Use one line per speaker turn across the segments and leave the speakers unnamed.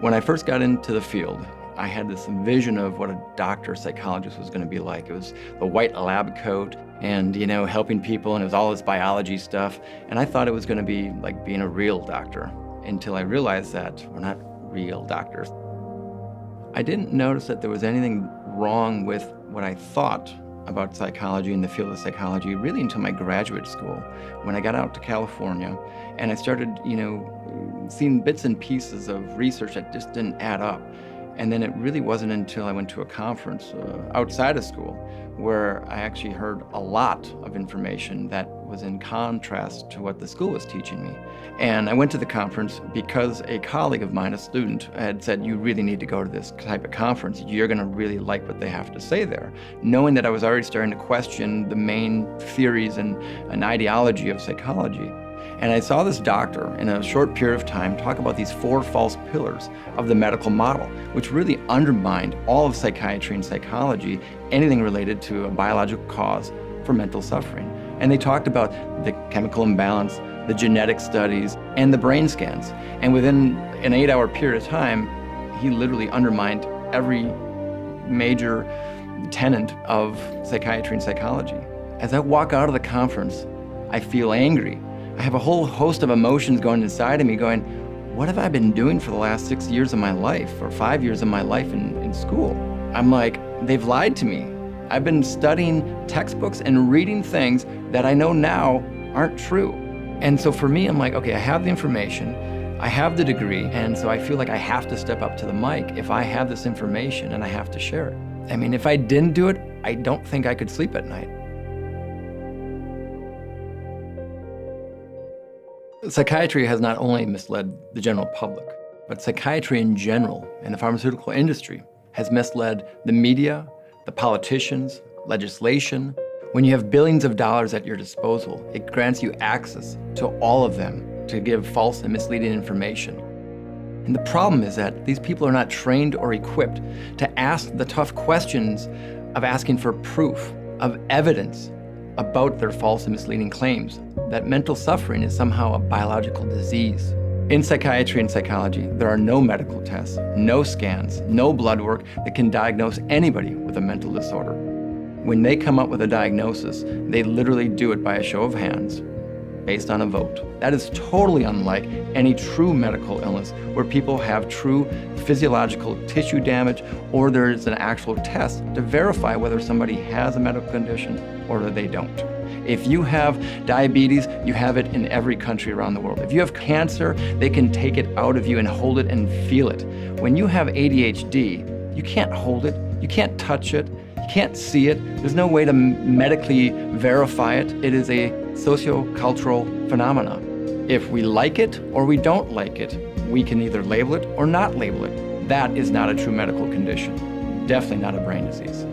When I first got into the field, I had this vision of what a doctor psychologist was going to be like. It was the white lab coat and, helping people, and it was all this biology stuff. And I thought it was going to be like being a real doctor until I realized that we're not real doctors. I didn't notice that there was anything wrong with what I thought about psychology and the field of psychology really until my graduate school, when I got out to California and I started, seeing bits and pieces of research that just didn't add up. And then it really wasn't until I went to a conference outside of school where I actually heard a lot of information that was in contrast to what the school was teaching me. And I went to the conference because a colleague of mine, a student, had said, you really need to go to this type of conference. You're going to really like what they have to say there. Knowing that I was already starting to question the main theories and ideology of psychology. And I saw this doctor in a short period of time talk about these 4 false pillars of the medical model, which really undermined all of psychiatry and psychology, anything related to a biological cause for mental suffering. And they talked about the chemical imbalance, the genetic studies, and the brain scans. And within an 8-hour period of time, he literally undermined every major tenet of psychiatry and psychology. As I walk out of the conference, I feel angry. I have a whole host of emotions going inside of me going, what have I been doing for the last 6 years of my life or 5 years of my life in school? I'm like, they've lied to me. I've been studying textbooks and reading things that I know now aren't true. And so for me, I'm like, okay, I have the information, I have the degree, and so I feel like I have to step up to the mic if I have this information and I have to share it. I mean, if I didn't do it, I don't think I could sleep at night. Psychiatry has not only misled the general public, but psychiatry in general and the pharmaceutical industry has misled the media, the politicians, legislation. When you have billions of dollars at your disposal, it grants you access to all of them to give false and misleading information. And the problem is that these people are not trained or equipped to ask the tough questions of asking for proof, of evidence about their false and misleading claims that mental suffering is somehow a biological disease. In psychiatry and psychology, there are no medical tests, no scans, no blood work that can diagnose anybody with a mental disorder. When they come up with a diagnosis, they literally do it by a show of hands, based on a vote. That is totally unlike any true medical illness where people have true physiological tissue damage or there is an actual test to verify whether somebody has a medical condition or that they don't. If you have diabetes, you have it in every country around the world. If you have cancer, they can take it out of you and hold it and feel it. When you have ADHD, you can't hold it, you can't touch it, you can't see it. There's no way to medically verify it. It is a socio-cultural phenomena. If we like it or we don't like it, we can either label it or not label it. That is not a true medical condition. Definitely not a brain disease.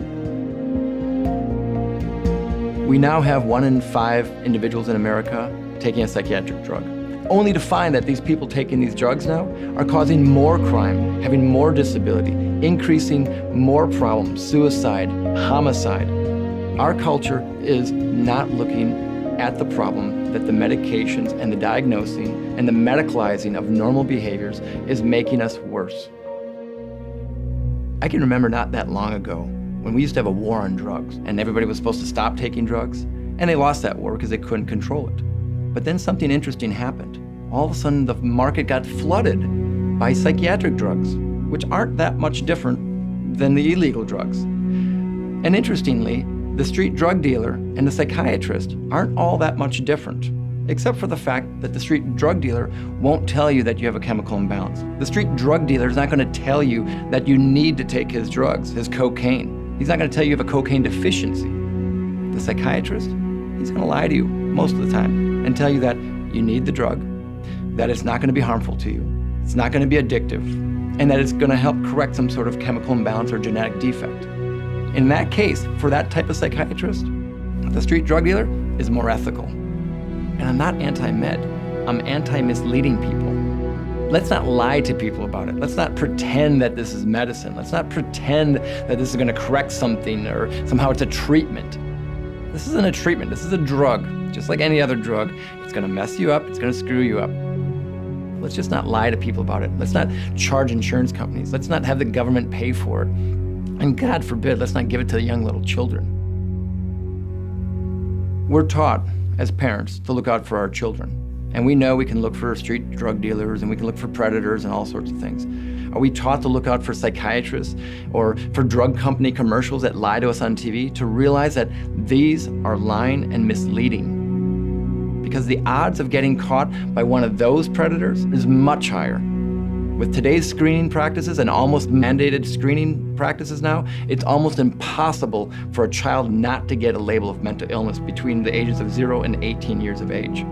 We now have 1 in 5 individuals in America taking a psychiatric drug, only to find that these people taking these drugs now are causing more crime, having more disability, increasing more problems, suicide, homicide. Our culture is not looking at the problem that the medications and the diagnosing and the medicalizing of normal behaviors is making us worse. I can remember not that long ago when we used to have a war on drugs and everybody was supposed to stop taking drugs, and they lost that war because they couldn't control it. But then something interesting happened. All of a sudden the market got flooded by psychiatric drugs, which aren't that much different than the illegal drugs. And interestingly, the street drug dealer and the psychiatrist aren't all that much different, except for the fact that the street drug dealer won't tell you that you have a chemical imbalance. The street drug dealer is not going to tell you that you need to take his drugs, his cocaine. He's not going to tell you you have a cocaine deficiency. The psychiatrist, he's going to lie to you most of the time and tell you that you need the drug, that it's not going to be harmful to you, it's not going to be addictive, and that it's going to help correct some sort of chemical imbalance or genetic defect. In that case, for that type of psychiatrist, the street drug dealer is more ethical. And I'm not anti-med, I'm anti-misleading people. Let's not lie to people about it. Let's not pretend that this is medicine. Let's not pretend that this is going to correct something or somehow it's a treatment. This isn't a treatment, this is a drug. Just like any other drug, it's going to mess you up, it's going to screw you up. Let's just not lie to people about it. Let's not charge insurance companies. Let's not have the government pay for it. And God forbid, let's not give it to young little children. We're taught as parents to look out for our children. And we know we can look for street drug dealers and we can look for predators and all sorts of things. Are we taught to look out for psychiatrists or for drug company commercials that lie to us on TV, to realize that these are lying and misleading? Because the odds of getting caught by one of those predators is much higher. With today's screening practices and almost mandated screening practices now, it's almost impossible for a child not to get a label of mental illness between the ages of 0 and 18 years of age.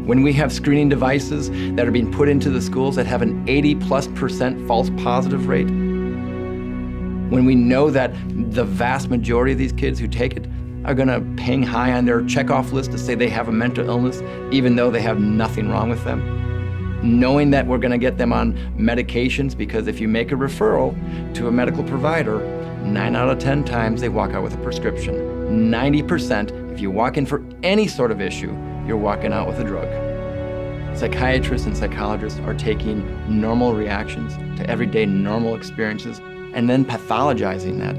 When we have screening devices that are being put into the schools that have an 80+% false positive rate, when we know that the vast majority of these kids who take it are gonna ping high on their checkoff list to say they have a mental illness, even though they have nothing wrong with them, knowing that we're gonna get them on medications, because if you make a referral to a medical provider, 9 out of 10 times they walk out with a prescription. 90%, if you walk in for any sort of issue, you're walking out with a drug. Psychiatrists and psychologists are taking normal reactions to everyday normal experiences and then pathologizing that.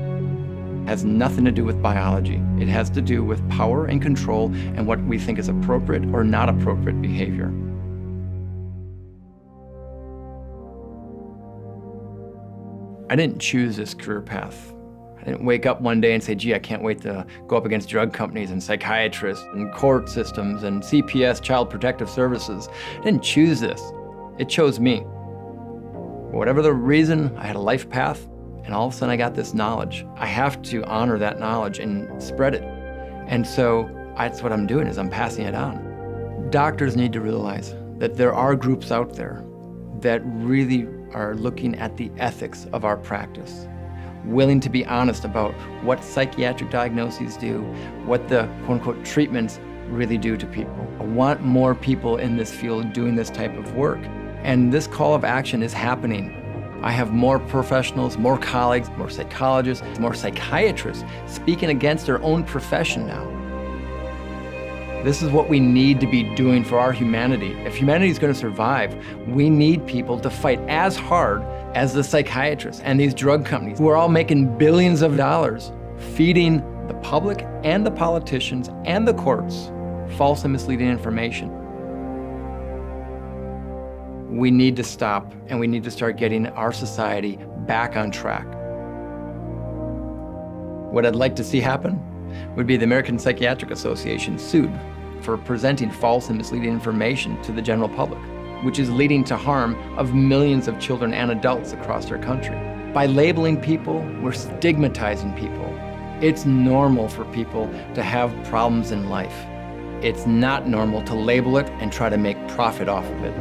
It has nothing to do with biology. It has to do with power and control and what we think is appropriate or not appropriate behavior. I didn't choose this career path. I didn't wake up one day and say, gee, I can't wait to go up against drug companies and psychiatrists and court systems and CPS, Child Protective Services. I didn't choose this. It chose me. For whatever the reason, I had a life path, and all of a sudden I got this knowledge. I have to honor that knowledge and spread it. And so that's what I'm doing, is I'm passing it on. Doctors need to realize that there are groups out there that really are looking at the ethics of our practice, willing to be honest about what psychiatric diagnoses do, what the quote-unquote treatments really do to people. I want more people in this field doing this type of work. And this call of action is happening. I have more professionals, more colleagues, more psychologists, more psychiatrists speaking against their own profession now. This is what we need to be doing for our humanity. If humanity is going to survive, we need people to fight as hard as the psychiatrists and these drug companies who are all making billions of dollars feeding the public and the politicians and the courts false and misleading information. We need to stop, and we need to start getting our society back on track. What I'd like to see happen would be the American Psychiatric Association sued for presenting false and misleading information to the general public, which is leading to harm of millions of children and adults across our country. By labeling people, we're stigmatizing people. It's normal for people to have problems in life. It's not normal to label it and try to make profit off of it.